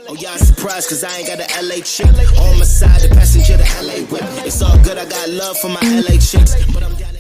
Oh, y'all surprised cause I ain't got a LA chick on my side, the passenger the LA whip. It's all good, I got love for my LA chicks, but I'm down to...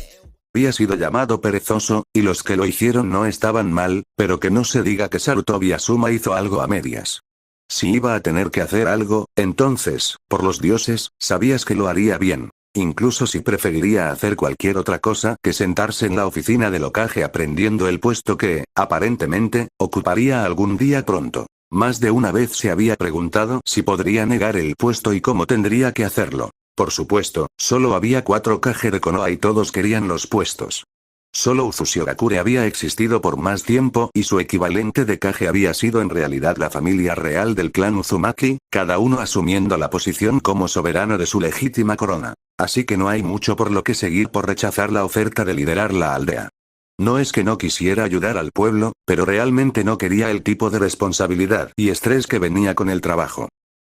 Había sido llamado perezoso, y los que lo hicieron no estaban mal, pero que no se diga que Sarutobi Asuma hizo algo a medias. Si iba a tener que hacer algo, entonces, por los dioses, sabías que lo haría bien. Incluso si preferiría hacer cualquier otra cosa que sentarse en la oficina del Hokage aprendiendo el puesto que, aparentemente, ocuparía algún día pronto. Más de una vez se había preguntado si podría negar el puesto y cómo tendría que hacerlo. Por supuesto, solo había 4 Hokage de Konoha y todos querían los puestos. Solo Uzushiogakure había existido por más tiempo y su equivalente de Kage había sido en realidad la familia real del clan Uzumaki, cada uno asumiendo la posición como soberano de su legítima corona. Así que no hay mucho por lo que seguir por rechazar la oferta de liderar la aldea. No es que no quisiera ayudar al pueblo, pero realmente no quería el tipo de responsabilidad y estrés que venía con el trabajo.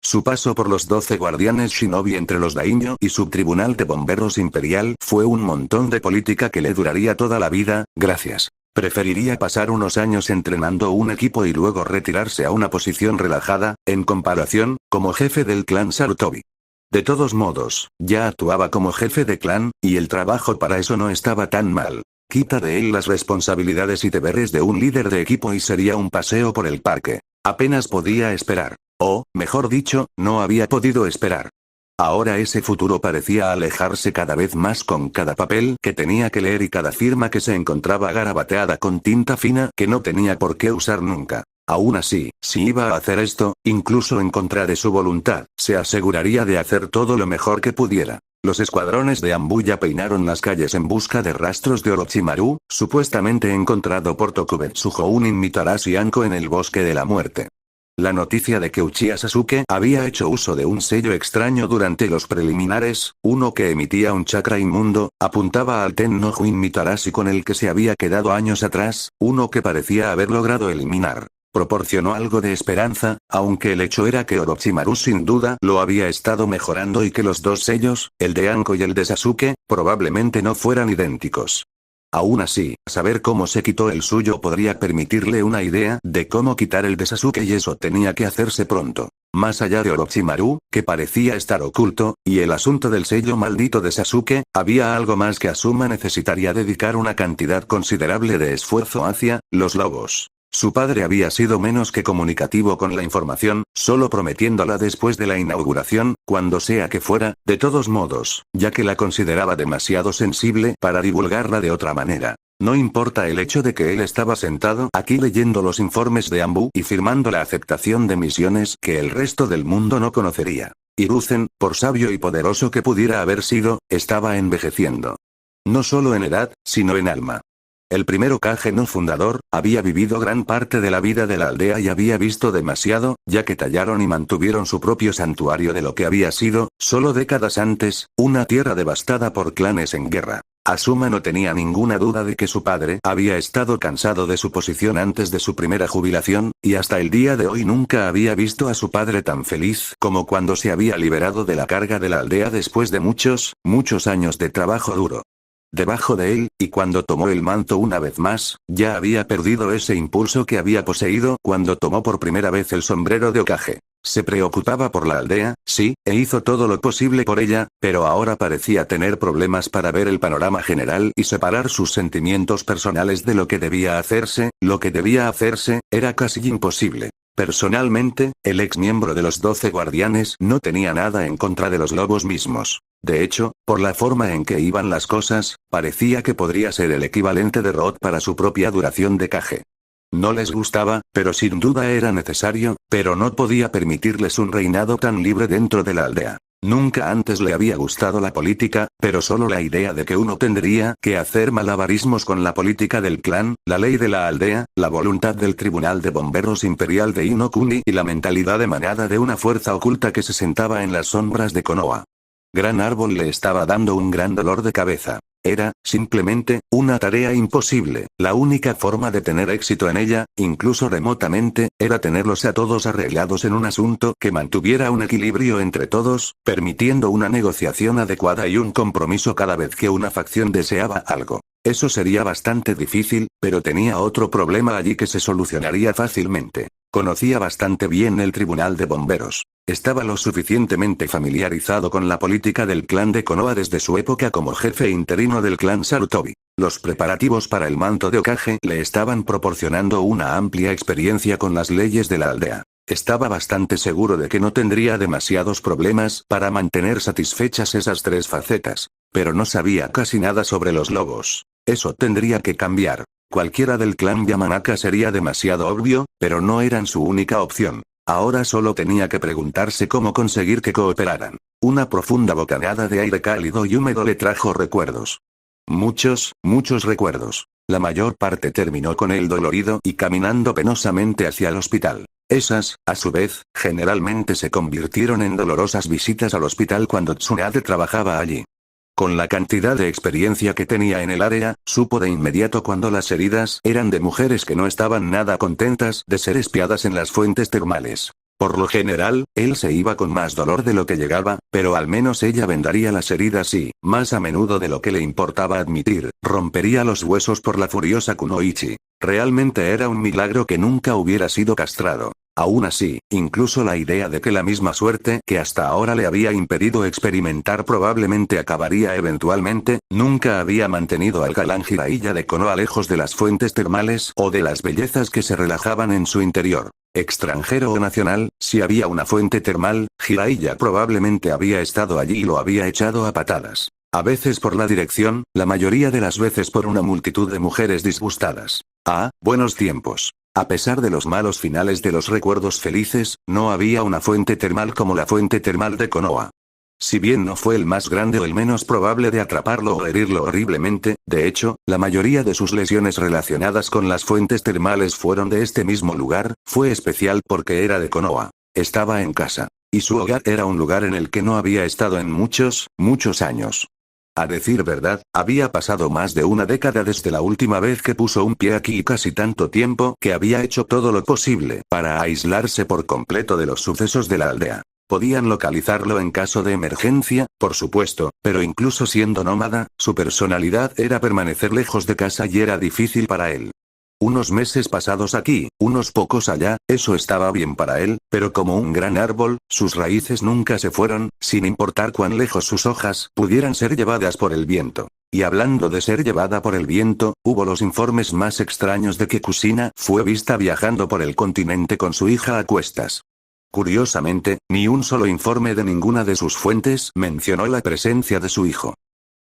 Su paso por los 12 guardianes shinobi entre los daimyo y subtribunal de bomberos imperial fue un montón de política que le duraría toda la vida, gracias. Preferiría pasar unos años entrenando un equipo y luego retirarse a una posición relajada, en comparación, como jefe del clan Sarutobi. De todos modos, ya actuaba como jefe de clan, y el trabajo para eso no estaba tan mal. Quita de él las responsabilidades y deberes de un líder de equipo y sería un paseo por el parque. Apenas podía esperar. O, mejor dicho, no había podido esperar. Ahora ese futuro parecía alejarse cada vez más con cada papel que tenía que leer y cada firma que se encontraba garabateada con tinta fina que no tenía por qué usar nunca. Aún así, si iba a hacer esto, incluso en contra de su voluntad, se aseguraría de hacer todo lo mejor que pudiera. Los escuadrones de Ambuya peinaron las calles en busca de rastros de Orochimaru, supuestamente encontrado por Tokubetsu Jounin Mitarashi Anko en el bosque de la muerte. La noticia de que Uchiha Sasuke había hecho uso de un sello extraño durante los preliminares, uno que emitía un chakra inmundo, apuntaba al Ten no Juin Mitarashi con el que se había quedado años atrás, uno que parecía haber logrado eliminar. Proporcionó algo de esperanza, aunque el hecho era que Orochimaru sin duda lo había estado mejorando y que los dos sellos, el de Anko y el de Sasuke, probablemente no fueran idénticos. Aún así, saber cómo se quitó el suyo podría permitirle una idea de cómo quitar el de Sasuke y eso tenía que hacerse pronto. Más allá de Orochimaru, que parecía estar oculto, y el asunto del sello maldito de Sasuke, había algo más que Asuma necesitaría dedicar una cantidad considerable de esfuerzo hacia, los lobos. Su padre había sido menos que comunicativo con la información, solo prometiéndola después de la inauguración, cuando sea que fuera, de todos modos, ya que la consideraba demasiado sensible para divulgarla de otra manera. No importa el hecho de que él estaba sentado aquí leyendo los informes de Ambu y firmando la aceptación de misiones que el resto del mundo no conocería. Hiruzen, por sabio y poderoso que pudiera haber sido, estaba envejeciendo. No solo en edad, sino en alma. El primer Hokage no fundador, había vivido gran parte de la vida de la aldea y había visto demasiado, ya que tallaron y mantuvieron su propio santuario de lo que había sido, solo décadas antes, una tierra devastada por clanes en guerra. Asuma no tenía ninguna duda de que su padre había estado cansado de su posición antes de su primera jubilación, y hasta el día de hoy nunca había visto a su padre tan feliz como cuando se había liberado de la carga de la aldea después de muchos años de trabajo duro. Debajo de él, y cuando tomó el manto una vez más, ya había perdido ese impulso que había poseído cuando tomó por primera vez el sombrero de Hokage. Se preocupaba por la aldea, sí, e hizo todo lo posible por ella, pero ahora parecía tener problemas para ver el panorama general y separar sus sentimientos personales de lo que debía hacerse. Lo que debía hacerse, era casi imposible. Personalmente, el ex miembro de los 12 guardianes no tenía nada en contra de los lobos mismos. De hecho, por la forma en que iban las cosas, parecía que podría ser el equivalente de Roth para su propia duración de Kage. No les gustaba, pero sin duda era necesario, pero no podía permitirles un reinado tan libre dentro de la aldea. Nunca antes le había gustado la política, pero solo la idea de que uno tendría que hacer malabarismos con la política del clan, la ley de la aldea, la voluntad del tribunal de bomberos imperial de Inokuni y la mentalidad emanada de una fuerza oculta que se sentaba en las sombras de Konoha. Gran Árbol le estaba dando un gran dolor de cabeza. Era, simplemente, una tarea imposible. La única forma de tener éxito en ella, incluso remotamente, era tenerlos a todos arreglados en un asunto que mantuviera un equilibrio entre todos, permitiendo una negociación adecuada y un compromiso cada vez que una facción deseaba algo. Eso sería bastante difícil, pero tenía otro problema allí que se solucionaría fácilmente. Conocía bastante bien el tribunal de bomberos. Estaba lo suficientemente familiarizado con la política del clan de Konoha desde su época como jefe interino del clan Sarutobi. Los preparativos para el manto de Hokage le estaban proporcionando una amplia experiencia con las leyes de la aldea. Estaba bastante seguro de que no tendría demasiados problemas para mantener satisfechas esas tres facetas. Pero no sabía casi nada sobre los lobos. Eso tendría que cambiar. Cualquiera del clan Yamanaka sería demasiado obvio, pero no eran su única opción. Ahora solo tenía que preguntarse cómo conseguir que cooperaran. Una profunda bocanada de aire cálido y húmedo le trajo recuerdos. Muchos recuerdos. La mayor parte terminó con él dolorido y caminando penosamente hacia el hospital. Esas, a su vez, generalmente se convirtieron en dolorosas visitas al hospital cuando Tsunade trabajaba allí. Con la cantidad de experiencia que tenía en el área, supo de inmediato cuando las heridas eran de mujeres que no estaban nada contentas de ser espiadas en las fuentes termales. Por lo general, él se iba con más dolor de lo que llegaba, pero al menos ella vendaría las heridas y, más a menudo de lo que le importaba admitir, rompería los huesos por la furiosa Kunoichi. Realmente era un milagro que nunca hubiera sido castrado. Aún así, incluso la idea de que la misma suerte que hasta ahora le había impedido experimentar probablemente acabaría eventualmente, nunca había mantenido al galán Jiraiya de Konoha lejos de las fuentes termales o de las bellezas que se relajaban en su interior. Extranjero o nacional, si había una fuente termal, Jiraiya probablemente había estado allí y lo había echado a patadas. A veces por la dirección, la mayoría de las veces por una multitud de mujeres disgustadas. Ah, buenos tiempos. A pesar de los malos finales de los recuerdos felices, no había una fuente termal como la fuente termal de Konoha. Si bien no fue el más grande o el menos probable de atraparlo o herirlo horriblemente, de hecho, la mayoría de sus lesiones relacionadas con las fuentes termales fueron de este mismo lugar, fue especial porque era de Konoha. Estaba en casa. Y su hogar era un lugar en el que no había estado en muchos años. A decir verdad, había pasado más de una década desde la última vez que puso un pie aquí y casi tanto tiempo que había hecho todo lo posible para aislarse por completo de los sucesos de la aldea. Podían localizarlo en caso de emergencia, por supuesto, pero incluso siendo nómada, su personalidad era permanecer lejos de casa y era difícil para él. Unos meses pasados aquí, unos pocos allá, eso estaba bien para él, pero como un gran árbol, sus raíces nunca se fueron, sin importar cuán lejos sus hojas pudieran ser llevadas por el viento. Y hablando de ser llevada por el viento, hubo los informes más extraños de que Kushina fue vista viajando por el continente con su hija a cuestas. Curiosamente, ni un solo informe de ninguna de sus fuentes mencionó la presencia de su hijo.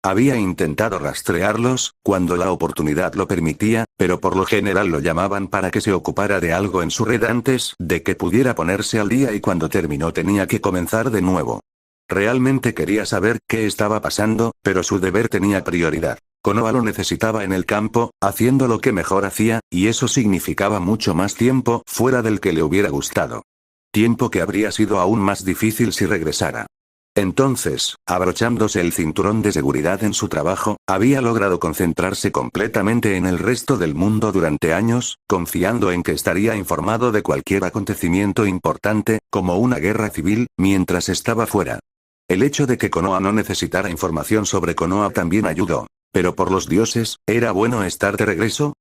Había intentado rastrearlos, cuando la oportunidad lo permitía, pero por lo general lo llamaban para que se ocupara de algo en su red antes de que pudiera ponerse al día y cuando terminó tenía que comenzar de nuevo. Realmente quería saber qué estaba pasando, pero su deber tenía prioridad. Konoha lo necesitaba en el campo, haciendo lo que mejor hacía, y eso significaba mucho más tiempo fuera del que le hubiera gustado. Tiempo que habría sido aún más difícil si regresara. Entonces, abrochándose el cinturón de seguridad en su trabajo, había logrado concentrarse completamente en el resto del mundo durante años, confiando en que estaría informado de cualquier acontecimiento importante, como una guerra civil, mientras estaba fuera. El hecho de que Konoha no necesitara información sobre Konoha también ayudó. Pero por los dioses, ¿era bueno estar de regreso?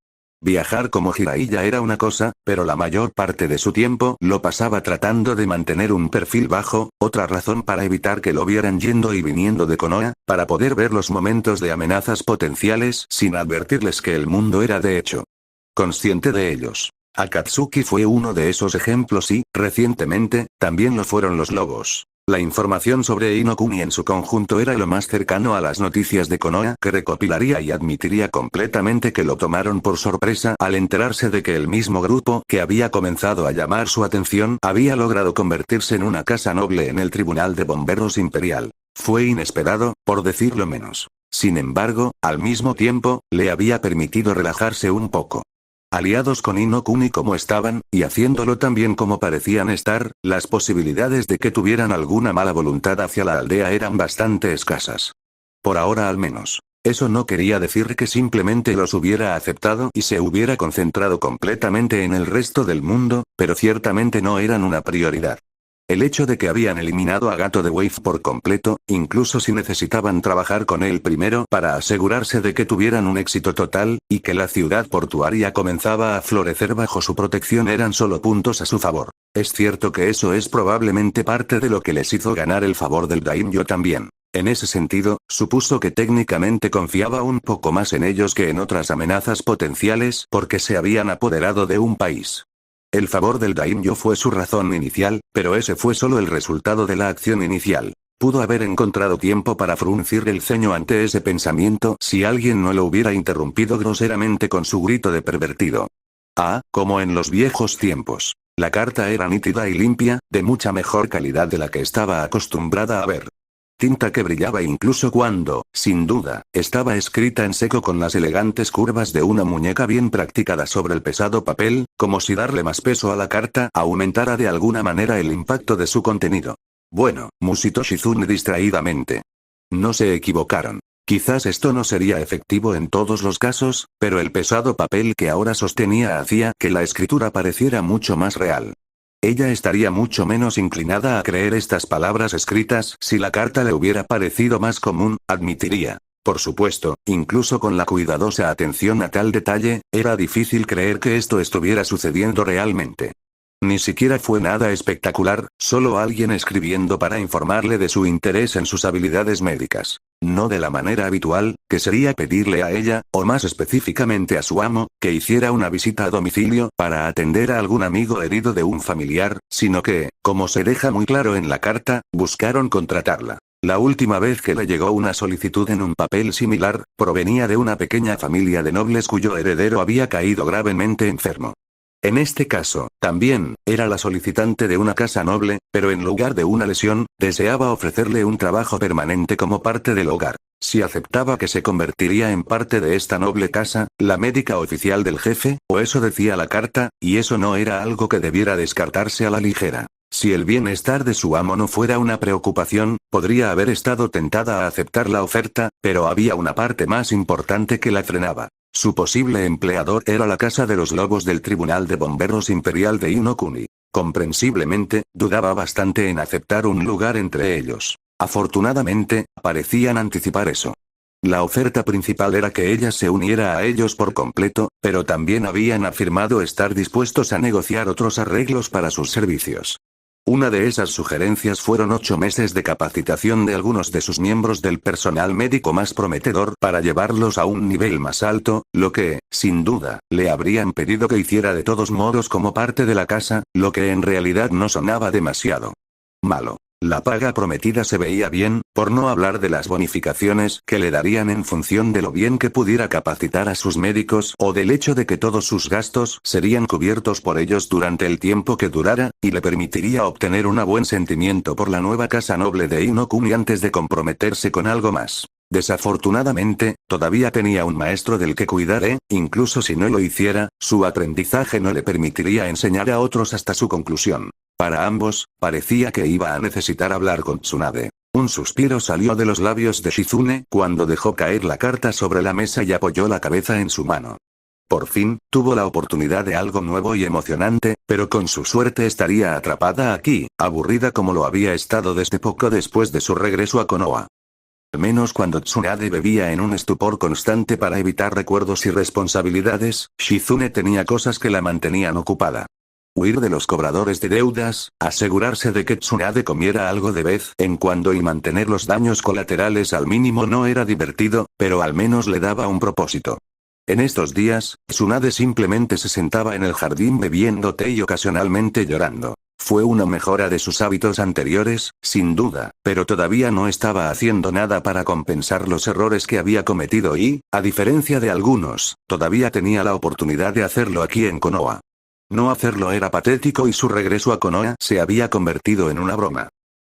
Viajar como Jiraiya era una cosa, pero la mayor parte de su tiempo lo pasaba tratando de mantener un perfil bajo, otra razón para evitar que lo vieran yendo y viniendo de Konoha, para poder ver los momentos de amenazas potenciales sin advertirles que el mundo era de hecho consciente de ellos. Akatsuki fue uno de esos ejemplos y, recientemente, también lo fueron los lobos. La información sobre Inokuni en su conjunto era lo más cercano a las noticias de Konoha que recopilaría y admitiría completamente que lo tomaron por sorpresa al enterarse de que el mismo grupo que había comenzado a llamar su atención había logrado convertirse en una casa noble en el Tribunal de Bomberos Imperial. Fue inesperado, por decirlo menos. Sin embargo, al mismo tiempo, le había permitido relajarse un poco. Aliados con Inokuni como estaban, y haciéndolo tan bien como parecían estar, las posibilidades de que tuvieran alguna mala voluntad hacia la aldea eran bastante escasas. Por ahora al menos. Eso no quería decir que simplemente los hubiera aceptado y se hubiera concentrado completamente en el resto del mundo, pero ciertamente no eran una prioridad. El hecho de que habían eliminado a Gato de Wave por completo, incluso si necesitaban trabajar con él primero para asegurarse de que tuvieran un éxito total, y que la ciudad portuaria comenzaba a florecer bajo su protección eran solo puntos a su favor. Es cierto que eso es probablemente parte de lo que les hizo ganar el favor del Daimyo también. En ese sentido, supuso que técnicamente confiaba un poco más en ellos que en otras amenazas potenciales porque se habían apoderado de un país. El favor del Daimyo fue su razón inicial, pero ese fue solo el resultado de la acción inicial. Pudo haber encontrado tiempo para fruncir el ceño ante ese pensamiento si alguien no lo hubiera interrumpido groseramente con su grito de pervertido. Como en los viejos tiempos. La carta era nítida y limpia, de mucha mejor calidad de la que estaba acostumbrada a ver. Tinta que brillaba incluso cuando, sin duda, estaba escrita en seco con las elegantes curvas de una muñeca bien practicada sobre el pesado papel, como si darle más peso a la carta aumentara de alguna manera el impacto de su contenido. Bueno, musitó Shizune distraídamente. No se equivocaron. Quizás esto no sería efectivo en todos los casos, pero el pesado papel que ahora sostenía hacía que la escritura pareciera mucho más real. Ella estaría mucho menos inclinada a creer estas palabras escritas si la carta le hubiera parecido más común, admitiría. Por supuesto, incluso con la cuidadosa atención a tal detalle, era difícil creer que esto estuviera sucediendo realmente. Ni siquiera fue nada espectacular, solo alguien escribiendo para informarle de su interés en sus habilidades médicas. No de la manera habitual, que sería pedirle a ella, o más específicamente a su amo, que hiciera una visita a domicilio para atender a algún amigo herido de un familiar, sino que, como se deja muy claro en la carta, buscaron contratarla. La última vez que le llegó una solicitud en un papel similar, provenía de una pequeña familia de nobles cuyo heredero había caído gravemente enfermo. En este caso, también, era la solicitante de una casa noble, pero en lugar de una lesión, deseaba ofrecerle un trabajo permanente como parte del hogar. Si aceptaba que se convertiría en parte de esta noble casa, la médica oficial del jefe, o eso decía la carta, y eso no era algo que debiera descartarse a la ligera. Si el bienestar de su amo no fuera una preocupación, podría haber estado tentada a aceptar la oferta, pero había una parte más importante que la frenaba. Su posible empleador era la Casa de los Lobos del Tribunal de Bomberos Imperial de Inokuni. Comprensiblemente, dudaba bastante en aceptar un lugar entre ellos. Afortunadamente, parecían anticipar eso. La oferta principal era que ella se uniera a ellos por completo, pero también habían afirmado estar dispuestos a negociar otros arreglos para sus servicios. Una de esas sugerencias fueron 8 meses de capacitación de algunos de sus miembros del personal médico más prometedor para llevarlos a un nivel más alto, lo que, sin duda, le habrían pedido que hiciera de todos modos como parte de la casa, lo que en realidad no sonaba demasiado malo. La paga prometida se veía bien, por no hablar de las bonificaciones que le darían en función de lo bien que pudiera capacitar a sus médicos o del hecho de que todos sus gastos serían cubiertos por ellos durante el tiempo que durara, y le permitiría obtener un buen sentimiento por la nueva casa noble de Inokuni antes de comprometerse con algo más. Desafortunadamente, todavía tenía un maestro del que cuidar incluso si no lo hiciera, su aprendizaje no le permitiría enseñar a otros hasta su conclusión. Para ambos, parecía que iba a necesitar hablar con Tsunade. Un suspiro salió de los labios de Shizune cuando dejó caer la carta sobre la mesa y apoyó la cabeza en su mano. Por fin, tuvo la oportunidad de algo nuevo y emocionante, pero con su suerte estaría atrapada aquí, aburrida como lo había estado desde poco después de su regreso a Konoha. Al menos cuando Tsunade bebía en un estupor constante para evitar recuerdos y responsabilidades, Shizune tenía cosas que la mantenían ocupada. Huir de los cobradores de deudas, asegurarse de que Tsunade comiera algo de vez en cuando y mantener los daños colaterales al mínimo no era divertido, pero al menos le daba un propósito. En estos días, Tsunade simplemente se sentaba en el jardín bebiendo té y ocasionalmente llorando. Fue una mejora de sus hábitos anteriores, sin duda, pero todavía no estaba haciendo nada para compensar los errores que había cometido y, a diferencia de algunos, todavía tenía la oportunidad de hacerlo aquí en Konoha. No hacerlo era patético y su regreso a Konoha se había convertido en una broma.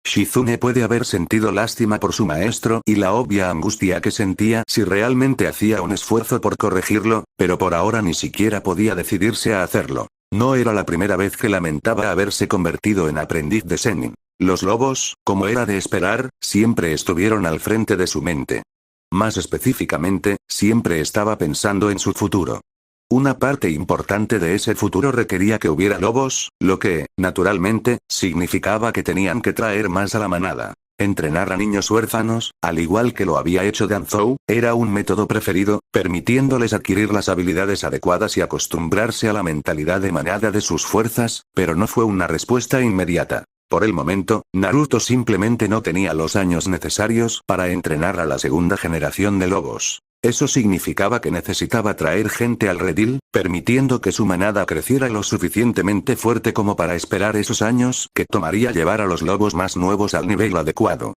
Shizune puede haber sentido lástima por su maestro y la obvia angustia que sentía si realmente hacía un esfuerzo por corregirlo, pero por ahora ni siquiera podía decidirse a hacerlo. No era la primera vez que lamentaba haberse convertido en aprendiz de Zenin. Los lobos, como era de esperar, siempre estuvieron al frente de su mente. Más específicamente, siempre estaba pensando en su futuro. Una parte importante de ese futuro requería que hubiera lobos, lo que, naturalmente, significaba que tenían que traer más a la manada. Entrenar a niños huérfanos, al igual que lo había hecho Danzhou, era un método preferido, permitiéndoles adquirir las habilidades adecuadas y acostumbrarse a la mentalidad de manada de sus fuerzas, pero no fue una respuesta inmediata. Por el momento, Naruto simplemente no tenía los años necesarios para entrenar a la segunda generación de lobos. Eso significaba que necesitaba traer gente al redil, permitiendo que su manada creciera lo suficientemente fuerte como para esperar esos años que tomaría llevar a los lobos más nuevos al nivel adecuado.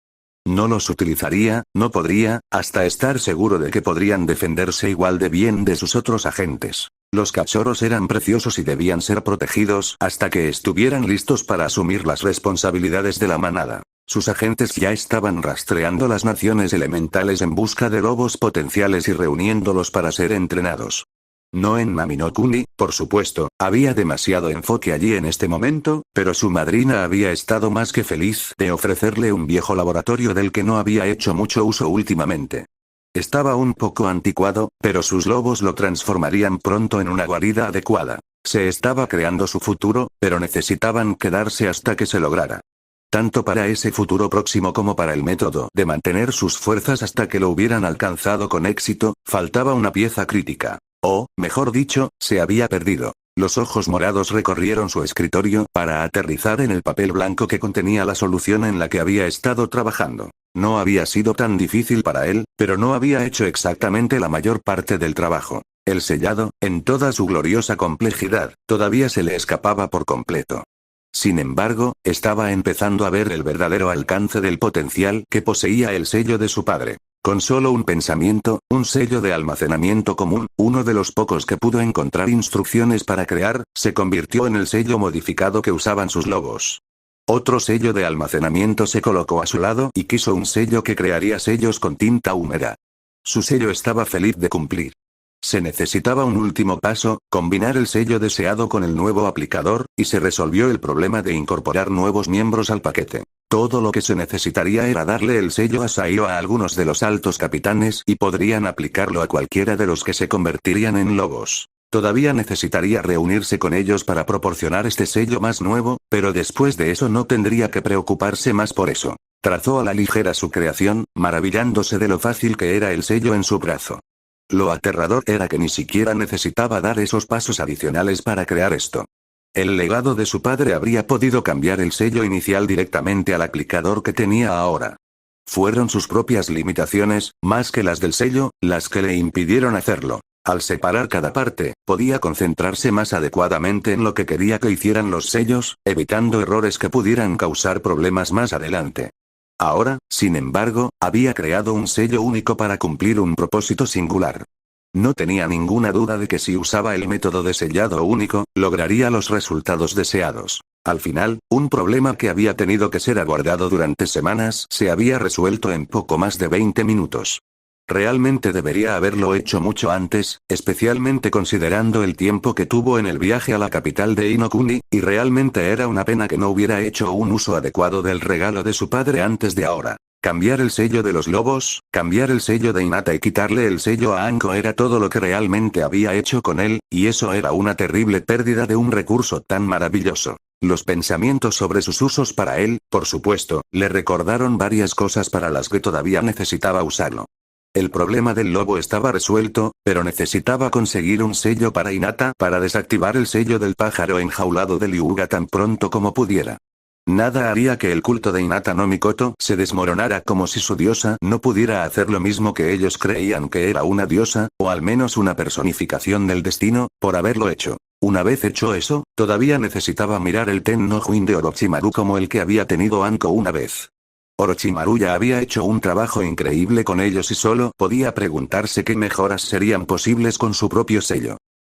No los utilizaría, no podría, hasta estar seguro de que podrían defenderse igual de bien de sus otros agentes. Los cachorros eran preciosos y debían ser protegidos hasta que estuvieran listos para asumir las responsabilidades de la manada. Sus agentes ya estaban rastreando las naciones elementales en busca de lobos potenciales y reuniéndolos para ser entrenados. No en Nami no Kuni, por supuesto, había demasiado enfoque allí en este momento, pero su madrina había estado más que feliz de ofrecerle un viejo laboratorio del que no había hecho mucho uso últimamente. Estaba un poco anticuado, pero sus lobos lo transformarían pronto en una guarida adecuada. Se estaba creando su futuro, pero necesitaban quedarse hasta que se lograra. Tanto para ese futuro próximo como para el método de mantener sus fuerzas hasta que lo hubieran alcanzado con éxito, faltaba una pieza crítica. O, mejor dicho, se había perdido. Los ojos morados recorrieron su escritorio para aterrizar en el papel blanco que contenía la solución en la que había estado trabajando. No había sido tan difícil para él, pero no había hecho exactamente la mayor parte del trabajo. El sellado, en toda su gloriosa complejidad, todavía se le escapaba por completo. Sin embargo, estaba empezando a ver el verdadero alcance del potencial que poseía el sello de su padre. Con solo un pensamiento, un sello de almacenamiento común, uno de los pocos que pudo encontrar instrucciones para crear, se convirtió en el sello modificado que usaban sus lobos. Otro sello de almacenamiento se colocó a su lado y quiso un sello que crearía sellos con tinta húmeda. Su sello estaba feliz de cumplir. Se necesitaba un último paso, combinar el sello deseado con el nuevo aplicador, y se resolvió el problema de incorporar nuevos miembros al paquete. Todo lo que se necesitaría era darle el sello a Saio a algunos de los altos capitanes y podrían aplicarlo a cualquiera de los que se convertirían en lobos. Todavía necesitaría reunirse con ellos para proporcionar este sello más nuevo, pero después de eso no tendría que preocuparse más por eso. Trazó a la ligera su creación, maravillándose de lo fácil que era el sello en su brazo. Lo aterrador era que ni siquiera necesitaba dar esos pasos adicionales para crear esto. El legado de su padre habría podido cambiar el sello inicial directamente al aplicador que tenía ahora. Fueron sus propias limitaciones, más que las del sello, las que le impidieron hacerlo. Al separar cada parte, podía concentrarse más adecuadamente en lo que quería que hicieran los sellos, evitando errores que pudieran causar problemas más adelante. Ahora, sin embargo, había creado un sello único para cumplir un propósito singular. No tenía ninguna duda de que si usaba el método de sellado único, lograría los resultados deseados. Al final, un problema que había tenido que ser aguardado durante semanas se había resuelto en poco más de 20 minutos. Realmente debería haberlo hecho mucho antes, especialmente considerando el tiempo que tuvo en el viaje a la capital de Inokuni, y realmente era una pena que no hubiera hecho un uso adecuado del regalo de su padre antes de ahora. Cambiar el sello de los lobos, cambiar el sello de Hinata y quitarle el sello a Anko era todo lo que realmente había hecho con él, y eso era una terrible pérdida de un recurso tan maravilloso. Los pensamientos sobre sus usos para él, por supuesto, le recordaron varias cosas para las que todavía necesitaba usarlo. El problema del lobo estaba resuelto, pero necesitaba conseguir un sello para Hinata para desactivar el sello del pájaro enjaulado de Liuga tan pronto como pudiera. Nada haría que el culto de Hinata no Mikoto se desmoronara como si su diosa no pudiera hacer lo mismo que ellos creían que era una diosa, o al menos una personificación del destino, por haberlo hecho. Una vez hecho eso, todavía necesitaba mirar el Ten no Juin de Orochimaru como el que había tenido Anko una vez. Orochimaru ya había hecho un trabajo increíble con ellos y solo podía preguntarse qué mejoras serían posibles con su propio sello.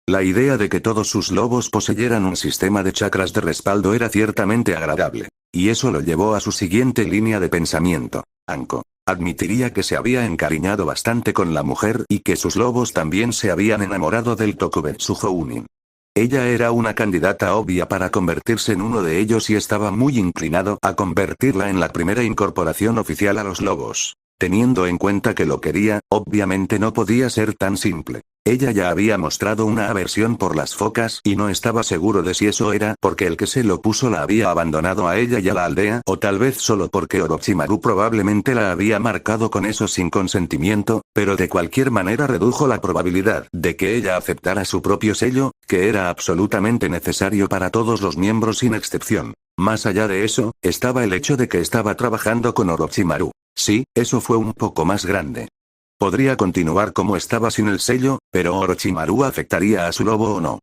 La idea de que todos sus lobos poseyeran un sistema de chakras de respaldo era ciertamente agradable. Y eso lo llevó a su siguiente línea de pensamiento. Anko admitiría que se había encariñado bastante con la mujer y que sus lobos también se habían enamorado del Tokubetsu Jounin. Ella era una candidata obvia para convertirse en uno de ellos y estaba muy inclinado a convertirla en la primera incorporación oficial a los lobos. Teniendo en cuenta que lo quería, obviamente no podía ser tan simple. Ella ya había mostrado una aversión por las focas y no estaba seguro de si eso era porque el que se lo puso la había abandonado a ella y a la aldea o tal vez solo porque Orochimaru probablemente la había marcado con eso sin consentimiento, pero de cualquier manera redujo la probabilidad de que ella aceptara su propio sello, que era absolutamente necesario para todos los miembros sin excepción. Más allá de eso, estaba el hecho de que estaba trabajando con Orochimaru. Sí, eso fue un poco más grande. Podría continuar como estaba sin el sello, pero Orochimaru afectaría a su lobo o no.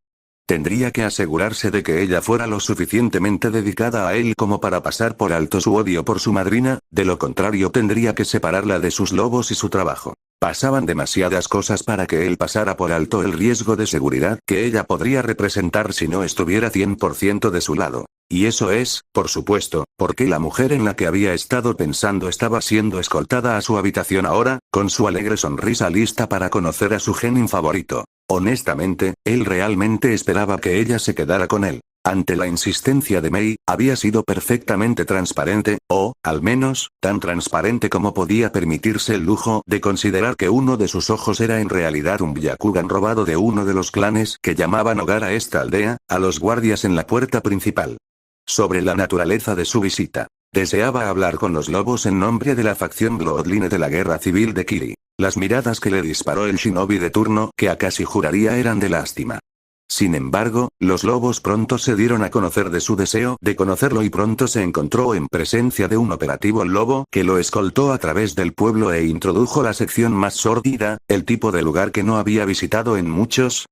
Tendría que asegurarse de que ella fuera lo suficientemente dedicada a él como para pasar por alto su odio por su madrina, de lo contrario tendría que separarla de sus lobos y su trabajo. Pasaban demasiadas cosas para que él pasara por alto el riesgo de seguridad que ella podría representar si no estuviera 100% de su lado. Y eso es, por supuesto, porque la mujer en la que había estado pensando estaba siendo escoltada a su habitación ahora, con su alegre sonrisa lista para conocer a su genin favorito. Honestamente, él realmente esperaba que ella se quedara con él. Ante la insistencia de Mei, había sido perfectamente transparente, o, al menos, tan transparente como podía permitirse el lujo de considerar que uno de sus ojos era en realidad un Byakugan robado de uno de los clanes que llamaban hogar a esta aldea, a los guardias en la puerta principal. Sobre la naturaleza de su visita. Deseaba hablar con los lobos en nombre de la facción Bloodline de la guerra civil de Kiri. Las miradas que le disparó el shinobi de turno que Akashi juraría eran de lástima. Sin embargo, los lobos pronto se dieron a conocer de su deseo de conocerlo y pronto se encontró en presencia de un operativo lobo que lo escoltó a través del pueblo e introdujo la sección más sórdida, el tipo de lugar que no había visitado en muchos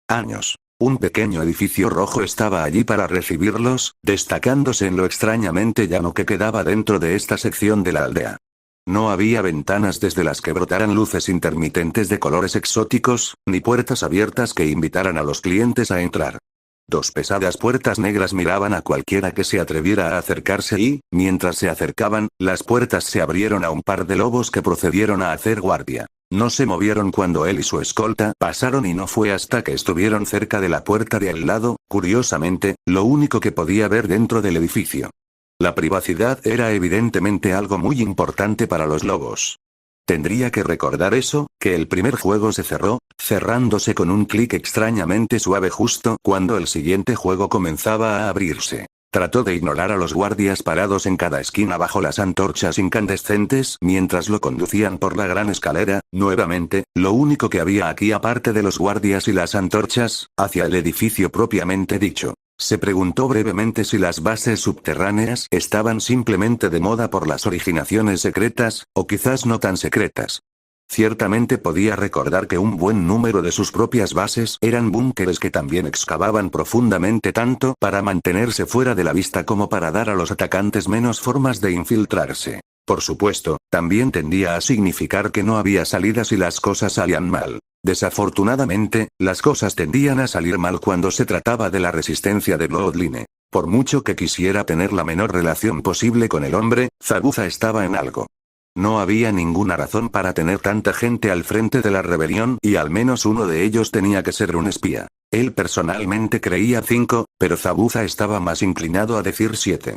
años. Un pequeño edificio rojo estaba allí para recibirlos, destacándose en lo extrañamente llano que quedaba dentro de esta sección de la aldea. No había ventanas desde las que brotaran luces intermitentes de colores exóticos, ni puertas abiertas que invitaran a los clientes a entrar. Dos pesadas puertas negras miraban a cualquiera que se atreviera a acercarse y, mientras se acercaban, las puertas se abrieron a un par de lobos que procedieron a hacer guardia. No se movieron cuando él y su escolta pasaron y no fue hasta que estuvieron cerca de la puerta de al lado, curiosamente, lo único que podía ver dentro del edificio. La privacidad era evidentemente algo muy importante para los lobos. Tendría que recordar eso, que el primer juego se cerró, cerrándose con un clic extrañamente suave justo cuando el siguiente juego comenzaba a abrirse. Trató de ignorar a los guardias parados en cada esquina bajo las antorchas incandescentes mientras lo conducían por la gran escalera, nuevamente, lo único que había aquí aparte de los guardias y las antorchas, hacia el edificio propiamente dicho. Se preguntó brevemente si las bases subterráneas estaban simplemente de moda por las originaciones secretas, o quizás no tan secretas. Ciertamente podía recordar que un buen número de sus propias bases eran búnkeres que también excavaban profundamente tanto para mantenerse fuera de la vista como para dar a los atacantes menos formas de infiltrarse. Por supuesto, también tendía a significar que no había salidas y las cosas salían mal. Desafortunadamente, las cosas tendían a salir mal cuando se trataba de la resistencia de Bloodline. Por mucho que quisiera tener la menor relación posible con el hombre, Zabuza estaba en algo. No había ninguna razón para tener tanta gente al frente de la rebelión y al menos uno de ellos tenía que ser un espía. Él personalmente creía 5, pero Zabuza estaba más inclinado a decir 7.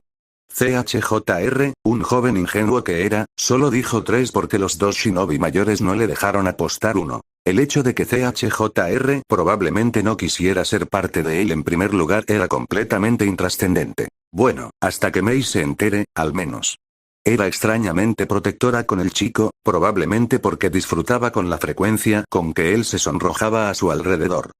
CHJR, un joven ingenuo que era, solo dijo 3 porque los dos shinobi mayores no le dejaron apostar 1. El hecho de que CHJR probablemente no quisiera ser parte de él en primer lugar era completamente intrascendente. Bueno, hasta que Mei se entere, al menos. Era extrañamente protectora con el chico, probablemente porque disfrutaba con la frecuencia con que él se sonrojaba a su alrededor.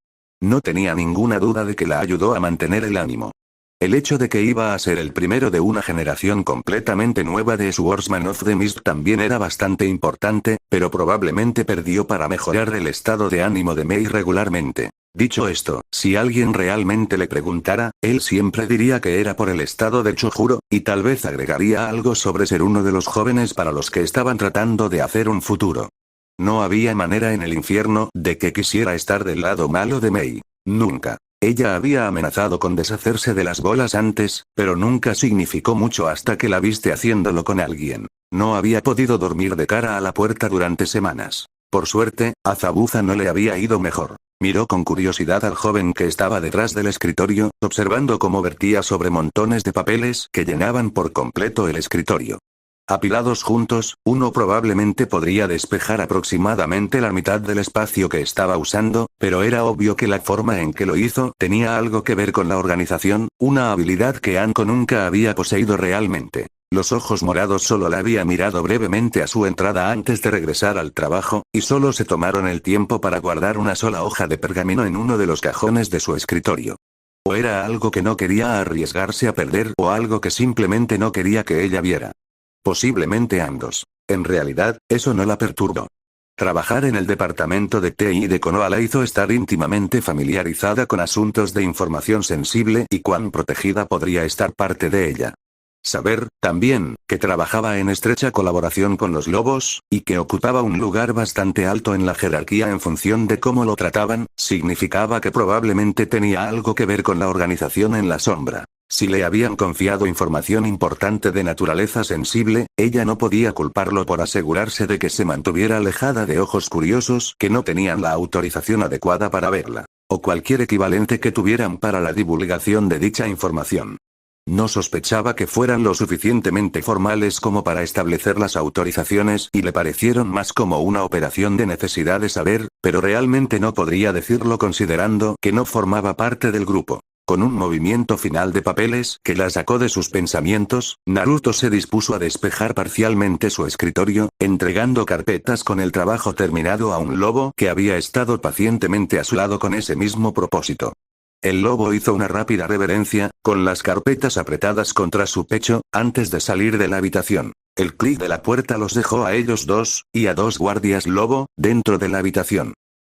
No tenía ninguna duda de que la ayudó a mantener el ánimo. El hecho de que iba a ser el primero de una generación completamente nueva de Swordsman of the Mist también era bastante importante, pero probablemente perdió para mejorar el estado de ánimo de Mei regularmente. Dicho esto, si alguien realmente le preguntara, él siempre diría que era por el estado de Chojuro, y tal vez agregaría algo sobre ser uno de los jóvenes para los que estaban tratando de hacer un futuro. No había manera en el infierno de que quisiera estar del lado malo de Mei. Nunca. Ella había amenazado con deshacerse de las bolas antes, pero nunca significó mucho hasta que la viste haciéndolo con alguien. No había podido dormir de cara a la puerta durante semanas. Por suerte, a Zabuza no le había ido mejor. Miró con curiosidad al joven que estaba detrás del escritorio, observando cómo vertía sobre montones de papeles que llenaban por completo el escritorio. Apilados juntos, uno probablemente podría despejar aproximadamente la mitad del espacio que estaba usando, pero era obvio que la forma en que lo hizo tenía algo que ver con la organización, una habilidad que Anko nunca había poseído realmente. Los ojos morados solo la había mirado brevemente a su entrada antes de regresar al trabajo, y solo se tomaron el tiempo para guardar una sola hoja de pergamino en uno de los cajones de su escritorio. O era algo que no quería arriesgarse a perder o algo que simplemente no quería que ella viera. Posiblemente ambos. En realidad, eso no la perturbó. Trabajar en el departamento de TI de Konoha la hizo estar íntimamente familiarizada con asuntos de información sensible y cuán protegida podría estar parte de ella. Saber, también, que trabajaba en estrecha colaboración con los lobos, y que ocupaba un lugar bastante alto en la jerarquía en función de cómo lo trataban, significaba que probablemente tenía algo que ver con la organización en la sombra. Si le habían confiado información importante de naturaleza sensible, ella no podía culparlo por asegurarse de que se mantuviera alejada de ojos curiosos que no tenían la autorización adecuada para verla, o cualquier equivalente que tuvieran para la divulgación de dicha información. No sospechaba que fueran lo suficientemente formales como para establecer las autorizaciones y le parecieron más como una operación de necesidad de saber, pero realmente no podría decirlo considerando que no formaba parte del grupo. Con un movimiento final de papeles que la sacó de sus pensamientos, Naruto se dispuso a despejar parcialmente su escritorio, entregando carpetas con el trabajo terminado a un lobo que había estado pacientemente a su lado con ese mismo propósito. El lobo hizo una rápida reverencia, con las carpetas apretadas contra su pecho, antes de salir de la habitación. El clic de la puerta los dejó a ellos dos, y a dos guardias lobo, dentro de la habitación.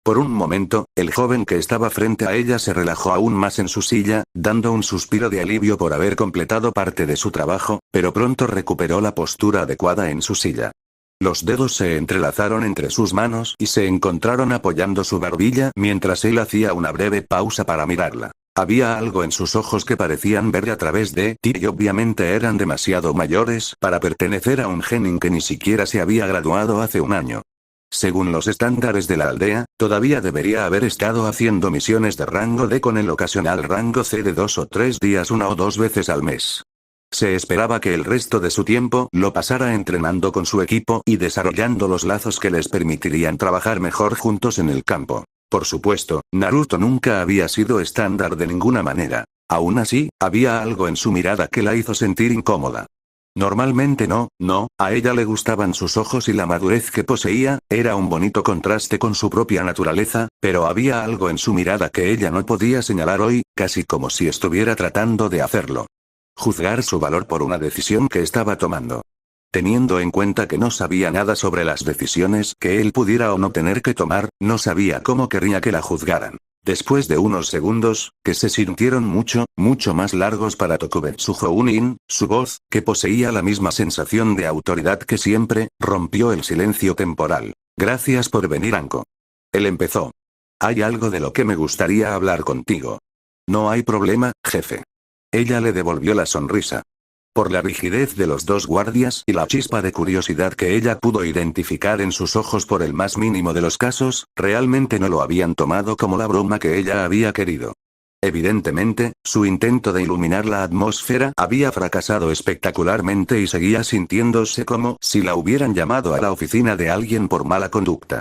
Por un momento, el joven que estaba frente a ella se relajó aún más en su silla, dando un suspiro de alivio por haber completado parte de su trabajo, pero pronto recuperó la postura adecuada en su silla. Los dedos se entrelazaron entre sus manos y se encontraron apoyando su barbilla mientras él hacía una breve pausa para mirarla. Había algo en sus ojos que parecían ver a través de ti y obviamente eran demasiado mayores para pertenecer a un genin que ni siquiera se había graduado hace un año. Según los estándares de la aldea, todavía debería haber estado haciendo misiones de rango D con el ocasional rango C de 2 o 3 días 1 o 2 veces al mes. Se esperaba que el resto de su tiempo lo pasara entrenando con su equipo y desarrollando los lazos que les permitirían trabajar mejor juntos en el campo. Por supuesto, Naruto nunca había sido estándar de ninguna manera. Aún así, había algo en su mirada que la hizo sentir incómoda. Normalmente no, a ella le gustaban sus ojos y la madurez que poseía, era un bonito contraste con su propia naturaleza, pero había algo en su mirada que ella no podía señalar hoy, casi como si estuviera tratando de hacerlo. Juzgar su valor por una decisión que estaba tomando. Teniendo en cuenta que no sabía nada sobre las decisiones que él pudiera o no tener que tomar, no sabía cómo querría que la juzgaran. Después de unos segundos, que se sintieron mucho más largos para Tokubetsu Jounin, su voz, que poseía la misma sensación de autoridad que siempre, rompió el silencio temporal. Gracias por venir, Anko. Él empezó. Hay algo de lo que me gustaría hablar contigo. No hay problema, jefe. Ella le devolvió la sonrisa. Por la rigidez de los dos guardias y la chispa de curiosidad que ella pudo identificar en sus ojos por el más mínimo de los casos, realmente no lo habían tomado como la broma que ella había querido. Evidentemente, su intento de iluminar la atmósfera había fracasado espectacularmente y seguía sintiéndose como si la hubieran llamado a la oficina de alguien por mala conducta.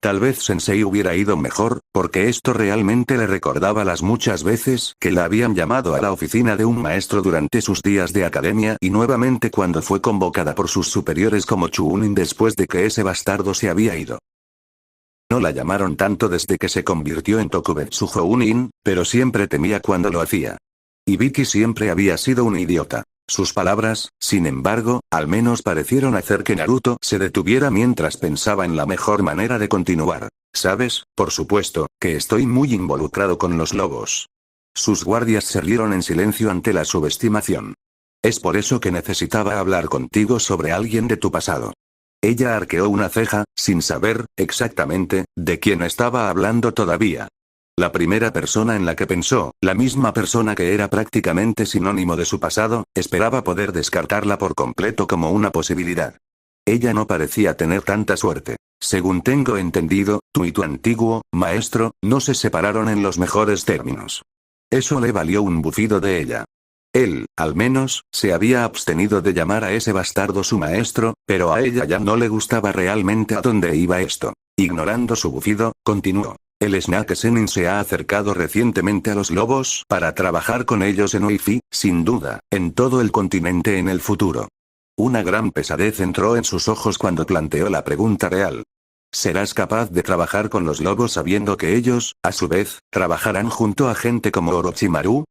Tal vez Sensei hubiera ido mejor, porque esto realmente le recordaba las muchas veces que la habían llamado a la oficina de un maestro durante sus días de academia y nuevamente cuando fue convocada por sus superiores como Chunin después de que ese bastardo se había ido. No la llamaron tanto desde que se convirtió en Tokubetsu Jounin, pero siempre temía cuando lo hacía. Ibiki siempre había sido un idiota. Sus palabras, sin embargo, al menos parecieron hacer que Naruto se detuviera mientras pensaba en la mejor manera de continuar. ¿Sabes? Por supuesto, que estoy muy involucrado con los lobos. Sus guardias se rieron en silencio ante la subestimación. Es por eso que necesitaba hablar contigo sobre alguien de tu pasado. Ella arqueó una ceja, sin saber, exactamente, de quién estaba hablando todavía. La primera persona en la que pensó, la misma persona que era prácticamente sinónimo de su pasado, esperaba poder descartarla por completo como una posibilidad. Ella no parecía tener tanta suerte. Según tengo entendido, tú y tu antiguo maestro no se separaron en los mejores términos. Eso le valió un bufido de ella. Él, al menos, se había abstenido de llamar a ese bastardo su maestro, pero a ella ya no le gustaba realmente a dónde iba esto. Ignorando su bufido, continuó. El Snake Zenin se ha acercado recientemente a los lobos para trabajar con ellos en Wi-Fi, sin duda, en todo el continente en el futuro. Una gran pesadez entró en sus ojos cuando planteó la pregunta real. ¿Serás capaz de trabajar con los lobos sabiendo que ellos, a su vez, trabajarán junto a gente como Orochimaru?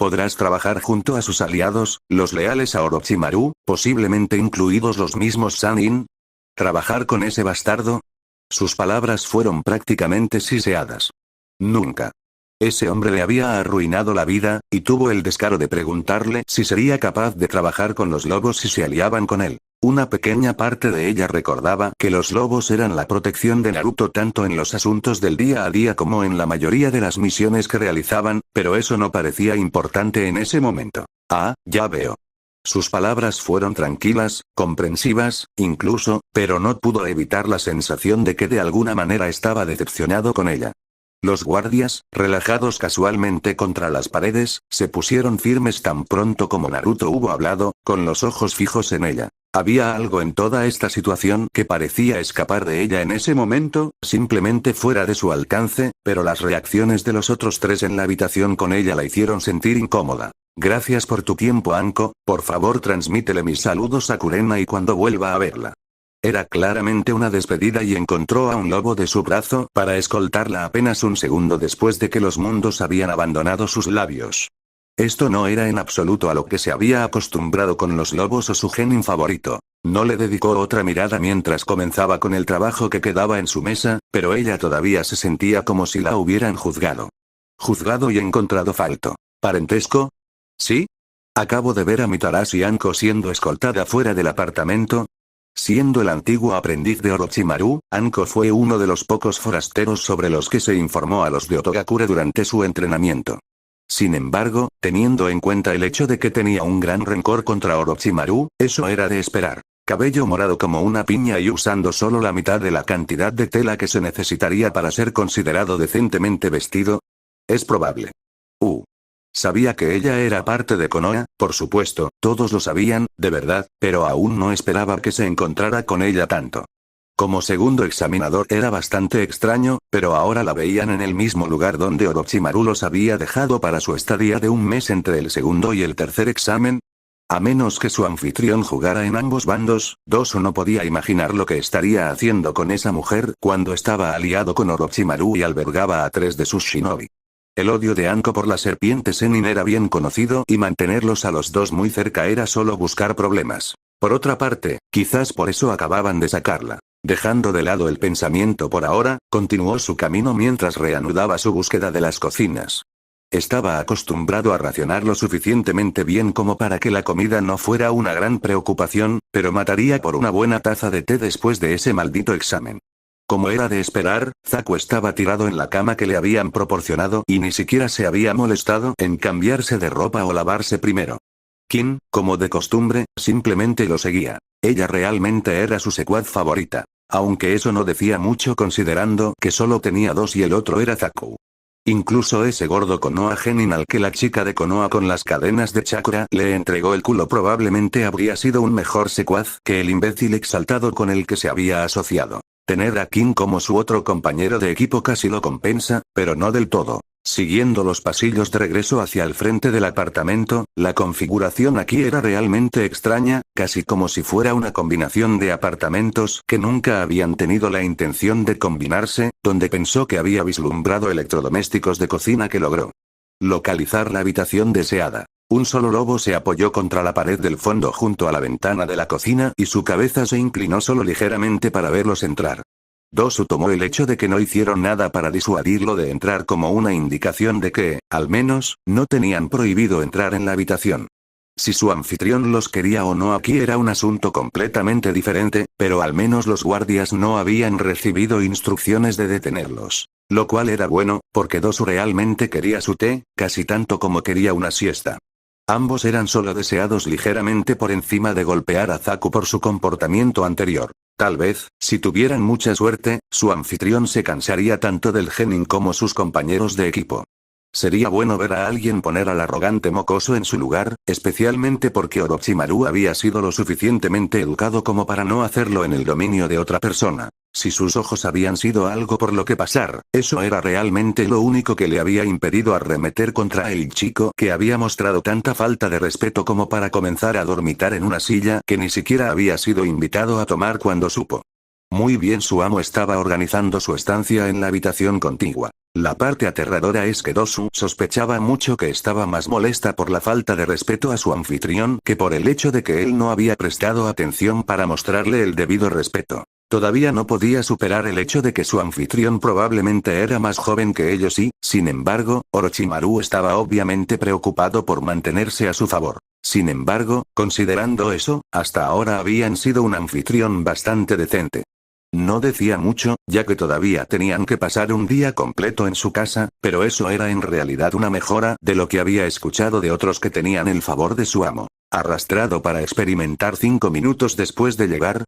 ¿Podrás trabajar junto a sus aliados, los leales a Orochimaru, posiblemente incluidos los mismos Sannin? ¿Trabajar con ese bastardo? Sus palabras fueron prácticamente siseadas. Nunca. Ese hombre le había arruinado la vida, y tuvo el descaro de preguntarle si sería capaz de trabajar con los lobos si se aliaban con él. Una pequeña parte de ella recordaba que los lobos eran la protección de Naruto tanto en los asuntos del día a día como en la mayoría de las misiones que realizaban, pero eso no parecía importante en ese momento. Ah, ya veo. Sus palabras fueron tranquilas, comprensivas, incluso, pero no pudo evitar la sensación de que de alguna manera estaba decepcionado con ella. Los guardias, relajados casualmente contra las paredes, se pusieron firmes tan pronto como Naruto hubo hablado, con los ojos fijos en ella. Había algo en toda esta situación que parecía escapar de ella en ese momento, simplemente fuera de su alcance, pero las reacciones de los otros tres en la habitación con ella la hicieron sentir incómoda. Gracias por tu tiempo, Anko, por favor transmítele mis saludos a Kurena y cuando vuelva a verla. Era claramente una despedida y encontró a un lobo de su brazo para escoltarla apenas un segundo después de que los mundos habían abandonado sus labios. Esto no era en absoluto a lo que se había acostumbrado con los lobos o su genin favorito. No le dedicó otra mirada mientras comenzaba con el trabajo que quedaba en su mesa, pero ella todavía se sentía como si la hubieran juzgado. Juzgado y encontrado falto. ¿Parentesco? ¿Sí? Acabo de ver a Mitarashi Anko siendo escoltada fuera del apartamento. Siendo el antiguo aprendiz de Orochimaru, Anko fue uno de los pocos forasteros sobre los que se informó a los de Otogakure durante su entrenamiento. Sin embargo, teniendo en cuenta el hecho de que tenía un gran rencor contra Orochimaru, eso era de esperar. Cabello morado como una piña y usando solo la mitad de la cantidad de tela que se necesitaría para ser considerado decentemente vestido. Es probable. Sabía que ella era parte de Konoha, por supuesto, todos lo sabían, de verdad, pero aún no esperaba que se encontrara con ella tanto. Como segundo examinador era bastante extraño, pero ahora la veían en el mismo lugar donde Orochimaru los había dejado para su estadía de un mes entre el segundo y el tercer examen. A menos que su anfitrión jugara en ambos bandos, Dosu no podía imaginar lo que estaría haciendo con esa mujer cuando estaba aliado con Orochimaru y albergaba a 3 de sus shinobi. El odio de Anko por la serpiente Zenin era bien conocido y mantenerlos a los dos muy cerca era solo buscar problemas. Por otra parte, quizás por eso acababan de sacarla. Dejando de lado el pensamiento por ahora, continuó su camino mientras reanudaba su búsqueda de las cocinas. Estaba acostumbrado a racionar lo suficientemente bien como para que la comida no fuera una gran preocupación, pero mataría por una buena taza de té después de ese maldito examen. Como era de esperar, Zaku estaba tirado en la cama que le habían proporcionado y ni siquiera se había molestado en cambiarse de ropa o lavarse primero. Kim, como de costumbre, simplemente lo seguía. Ella realmente era su secuaz favorita. Aunque eso no decía mucho considerando que solo tenía 2 y el otro era Zaku. Incluso ese gordo Konoha genin al que la chica de Konoha con las cadenas de chakra le entregó el culo probablemente habría sido un mejor secuaz que el imbécil exaltado con el que se había asociado. Tener a Kim como su otro compañero de equipo casi lo compensa, pero no del todo. Siguiendo los pasillos de regreso hacia el frente del apartamento, la configuración aquí era realmente extraña, casi como si fuera una combinación de apartamentos que nunca habían tenido la intención de combinarse, donde pensó que había vislumbrado electrodomésticos de cocina que logró localizar la habitación deseada. Un solo lobo se apoyó contra la pared del fondo junto a la ventana de la cocina y su cabeza se inclinó solo ligeramente para verlos entrar. Dosu tomó el hecho de que no hicieron nada para disuadirlo de entrar como una indicación de que, al menos, no tenían prohibido entrar en la habitación. Si su anfitrión los quería o no aquí era un asunto completamente diferente, pero al menos los guardias no habían recibido instrucciones de detenerlos. Lo cual era bueno, porque Dosu realmente quería su té, casi tanto como quería una siesta. Ambos eran solo deseados ligeramente por encima de golpear a Zaku por su comportamiento anterior. Tal vez, si tuvieran mucha suerte, su anfitrión se cansaría tanto del genin como sus compañeros de equipo. Sería bueno ver a alguien poner al arrogante mocoso en su lugar, especialmente porque Orochimaru había sido lo suficientemente educado como para no hacerlo en el dominio de otra persona. Si sus ojos habían sido algo por lo que pasar, eso era realmente lo único que le había impedido arremeter contra el chico que había mostrado tanta falta de respeto como para comenzar a dormitar en una silla que ni siquiera había sido invitado a tomar cuando supo. Muy bien, su amo estaba organizando su estancia en la habitación contigua. La parte aterradora es que Dosu sospechaba mucho que estaba más molesta por la falta de respeto a su anfitrión que por el hecho de que él no había prestado atención para mostrarle el debido respeto. Todavía no podía superar el hecho de que su anfitrión probablemente era más joven que ellos y, sin embargo, Orochimaru estaba obviamente preocupado por mantenerse a su favor. Sin embargo, considerando eso, hasta ahora habían sido un anfitrión bastante decente. No decía mucho, ya que todavía tenían que pasar un día completo en su casa, pero eso era en realidad una mejora de lo que había escuchado de otros que tenían el favor de su amo. ¿Arrastrado para experimentar 5 minutos después de llegar?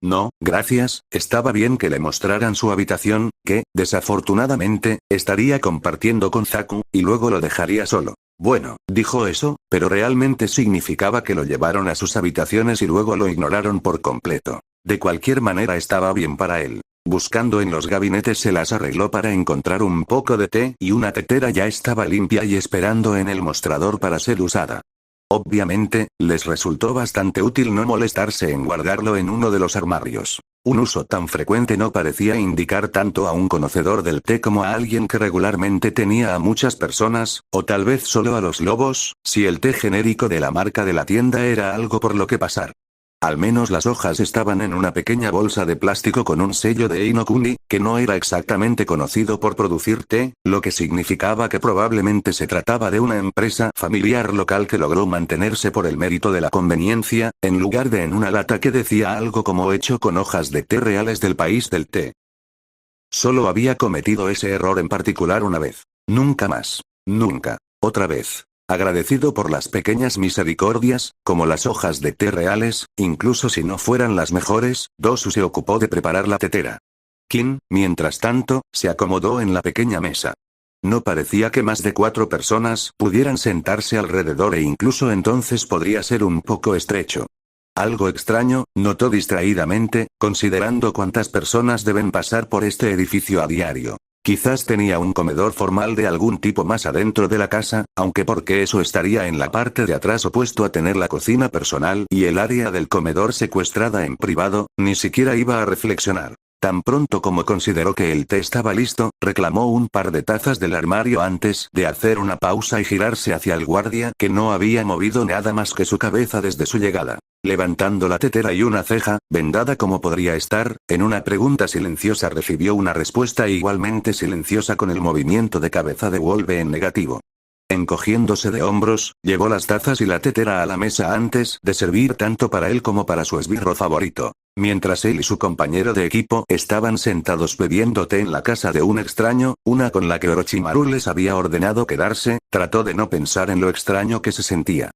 No, gracias, estaba bien que le mostraran su habitación, que, desafortunadamente, estaría compartiendo con Zaku, y luego lo dejaría solo. Bueno, dijo eso, pero realmente significaba que lo llevaron a sus habitaciones y luego lo ignoraron por completo. De cualquier manera estaba bien para él. Buscando en los gabinetes se las arregló para encontrar un poco de té y una tetera ya estaba limpia y esperando en el mostrador para ser usada. Obviamente, les resultó bastante útil no molestarse en guardarlo en uno de los armarios. Un uso tan frecuente no parecía indicar tanto a un conocedor del té como a alguien que regularmente tenía a muchas personas, o tal vez solo a los lobos, si el té genérico de la marca de la tienda era algo por lo que pasar. Al menos las hojas estaban en una pequeña bolsa de plástico con un sello de Inokuni, que no era exactamente conocido por producir té, lo que significaba que probablemente se trataba de una empresa familiar local que logró mantenerse por el mérito de la conveniencia, en lugar de en una lata que decía algo como hecho con hojas de té reales del país del té. Solo había cometido ese error en particular una vez. Nunca más. Nunca. Otra vez. Agradecido por las pequeñas misericordias, como las hojas de té reales, incluso si no fueran las mejores, Dosu se ocupó de preparar la tetera. Kin, mientras tanto, se acomodó en la pequeña mesa. No parecía que más de 4 personas pudieran sentarse alrededor e incluso entonces podría ser un poco estrecho. Algo extraño, notó distraídamente, considerando cuántas personas deben pasar por este edificio a diario. Quizás tenía un comedor formal de algún tipo más adentro de la casa, aunque porque eso estaría en la parte de atrás opuesto a tener la cocina personal y el área del comedor secuestrada en privado, ni siquiera iba a reflexionar. Tan pronto como consideró que el té estaba listo, reclamó un par de tazas del armario antes de hacer una pausa y girarse hacia el guardia que no había movido nada más que su cabeza desde su llegada. Levantando la tetera y una ceja, vendada como podría estar, en una pregunta silenciosa recibió una respuesta igualmente silenciosa con el movimiento de cabeza de Wolve en negativo. Encogiéndose de hombros, llevó las tazas y la tetera a la mesa antes de servir tanto para él como para su esbirro favorito. Mientras él y su compañero de equipo estaban sentados bebiendo té en la casa de un extraño, una con la que Orochimaru les había ordenado quedarse, trató de no pensar en lo extraño que se sentía.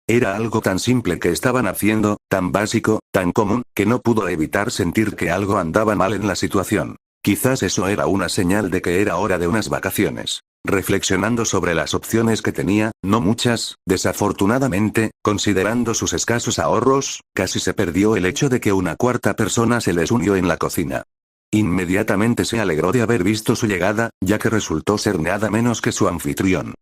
Era algo tan simple que estaban haciendo, tan básico, tan común, que no pudo evitar sentir que algo andaba mal en la situación. Quizás eso era una señal de que era hora de unas vacaciones. Reflexionando sobre las opciones que tenía, no muchas, desafortunadamente, considerando sus escasos ahorros, casi se perdió el hecho de que una cuarta persona se les unió en la cocina. Inmediatamente se alegró de haber visto su llegada, ya que resultó ser nada menos que su anfitrión.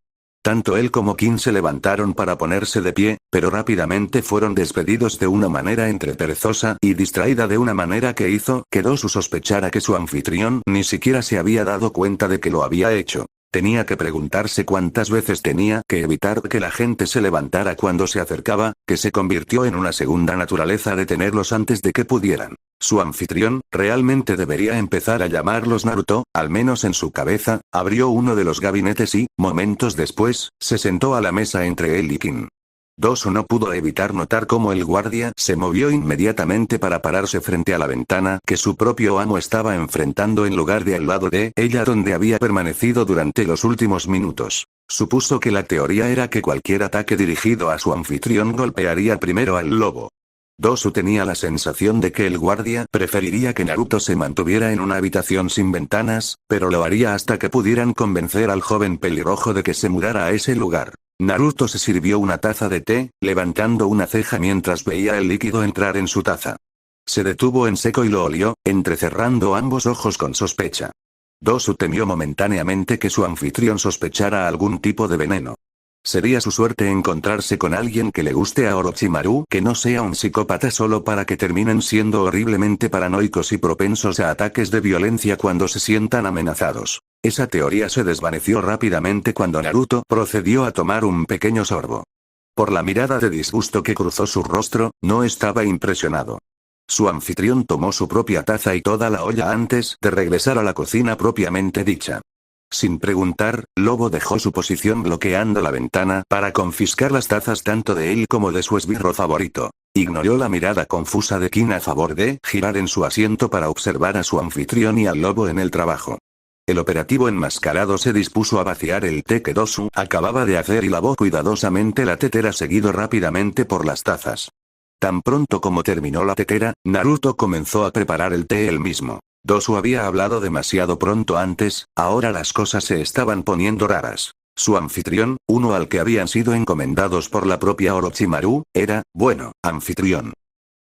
Tanto él como Kin se levantaron para ponerse de pie, pero rápidamente fueron despedidos de una manera entre perezosa y distraída de una manera que hizo que Dosu sospechara que su anfitrión ni siquiera se había dado cuenta de que lo había hecho. Tenía que preguntarse cuántas veces tenía que evitar que la gente se levantara cuando se acercaba, que se convirtió en una segunda naturaleza detenerlos antes de que pudieran. Su anfitrión, realmente debería empezar a llamarlos Naruto, al menos en su cabeza, abrió uno de los gabinetes y, momentos después, se sentó a la mesa entre él y Kin. Dosu no pudo evitar notar cómo el guardia se movió inmediatamente para pararse frente a la ventana que su propio amo estaba enfrentando en lugar de al lado de ella donde había permanecido durante los últimos minutos. Supuso que la teoría era que cualquier ataque dirigido a su anfitrión golpearía primero al lobo. Dosu tenía la sensación de que el guardia preferiría que Naruto se mantuviera en una habitación sin ventanas, pero lo haría hasta que pudieran convencer al joven pelirrojo de que se mudara a ese lugar. Naruto se sirvió una taza de té, levantando una ceja mientras veía el líquido entrar en su taza. Se detuvo en seco y lo olió, entrecerrando ambos ojos con sospecha. Dosu temió momentáneamente que su anfitrión sospechara algún tipo de veneno. Sería su suerte encontrarse con alguien que le guste a Orochimaru, que no sea un psicópata solo para que terminen siendo horriblemente paranoicos y propensos a ataques de violencia cuando se sientan amenazados. Esa teoría se desvaneció rápidamente cuando Naruto procedió a tomar un pequeño sorbo. Por la mirada de disgusto que cruzó su rostro, no estaba impresionado. Su anfitrión tomó su propia taza y toda la olla antes de regresar a la cocina propiamente dicha. Sin preguntar, Lobo dejó su posición bloqueando la ventana para confiscar las tazas tanto de él como de su esbirro favorito. Ignoró la mirada confusa de Kin a favor de girar en su asiento para observar a su anfitrión y al lobo en el trabajo. El operativo enmascarado se dispuso a vaciar el té que Dosu acababa de hacer y lavó cuidadosamente la tetera seguido rápidamente por las tazas. Tan pronto como terminó la tetera, Naruto comenzó a preparar el té él mismo. Dosu había hablado demasiado pronto antes, ahora las cosas se estaban poniendo raras. Su anfitrión, uno al que habían sido encomendados por la propia Orochimaru, era, bueno, anfitrión.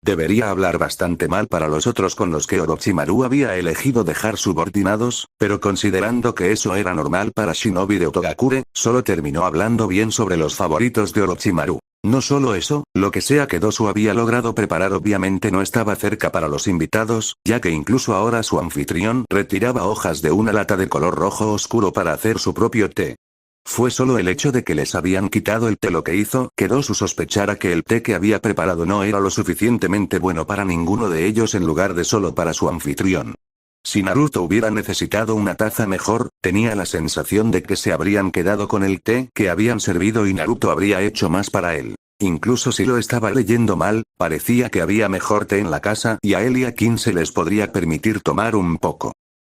Debería hablar bastante mal para los otros con los que Orochimaru había elegido dejar subordinados, pero considerando que eso era normal para Shinobi de Otogakure, solo terminó hablando bien sobre los favoritos de Orochimaru. No solo eso, lo que sea que Dosu había logrado preparar obviamente no estaba cerca para los invitados, ya que incluso ahora su anfitrión retiraba hojas de una lata de color rojo oscuro para hacer su propio té. Fue solo el hecho de que les habían quitado el té lo que hizo que Dosu sospechara que el té que había preparado no era lo suficientemente bueno para ninguno de ellos en lugar de solo para su anfitrión. Si Naruto hubiera necesitado una taza mejor, tenía la sensación de que se habrían quedado con el té que habían servido y Naruto habría hecho más para él. Incluso si lo estaba leyendo mal, parecía que había mejor té en la casa y a él y a Kin se les podría permitir tomar un poco.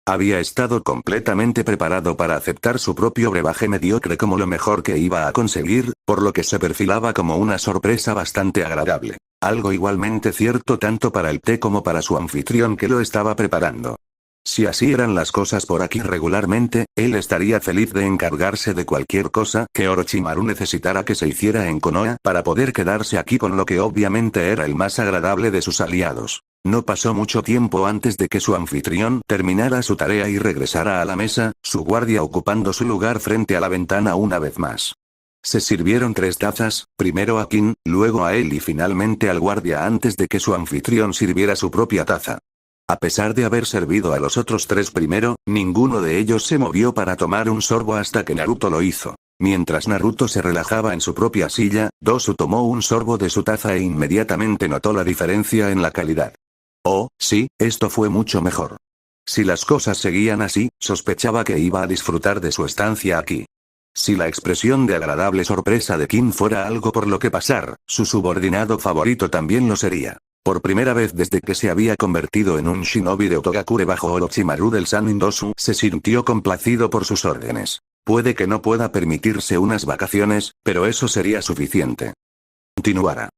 Había estado completamente preparado para aceptar su propio brebaje mediocre como lo mejor que iba a conseguir, por lo que se perfilaba como una sorpresa bastante agradable. Algo igualmente cierto tanto para el té como para su anfitrión que lo estaba preparando. Si así eran las cosas por aquí regularmente, él estaría feliz de encargarse de cualquier cosa que Orochimaru necesitara que se hiciera en Konoha para poder quedarse aquí con lo que obviamente era el más agradable de sus aliados. No pasó mucho tiempo antes de que su anfitrión terminara su tarea y regresara a la mesa, su guardia ocupando su lugar frente a la ventana una vez más. Se sirvieron 3 tazas, primero a Kin, luego a él y finalmente al guardia antes de que su anfitrión sirviera su propia taza. A pesar de haber servido a los otros 3 primero, ninguno de ellos se movió para tomar un sorbo hasta que Naruto lo hizo. Mientras Naruto se relajaba en su propia silla, Dosu tomó un sorbo de su taza e inmediatamente notó la diferencia en la calidad. Oh, sí, esto fue mucho mejor. Si las cosas seguían así, sospechaba que iba a disfrutar de su estancia aquí. Si la expresión de agradable sorpresa de Kin fuera algo por lo que pasar, su subordinado favorito también lo sería. Por primera vez desde que se había convertido en un shinobi de Otogakure bajo Orochimaru del Sannin, Dosu se sintió complacido por sus órdenes. Puede que no pueda permitirse unas vacaciones, pero eso sería suficiente. Continuará.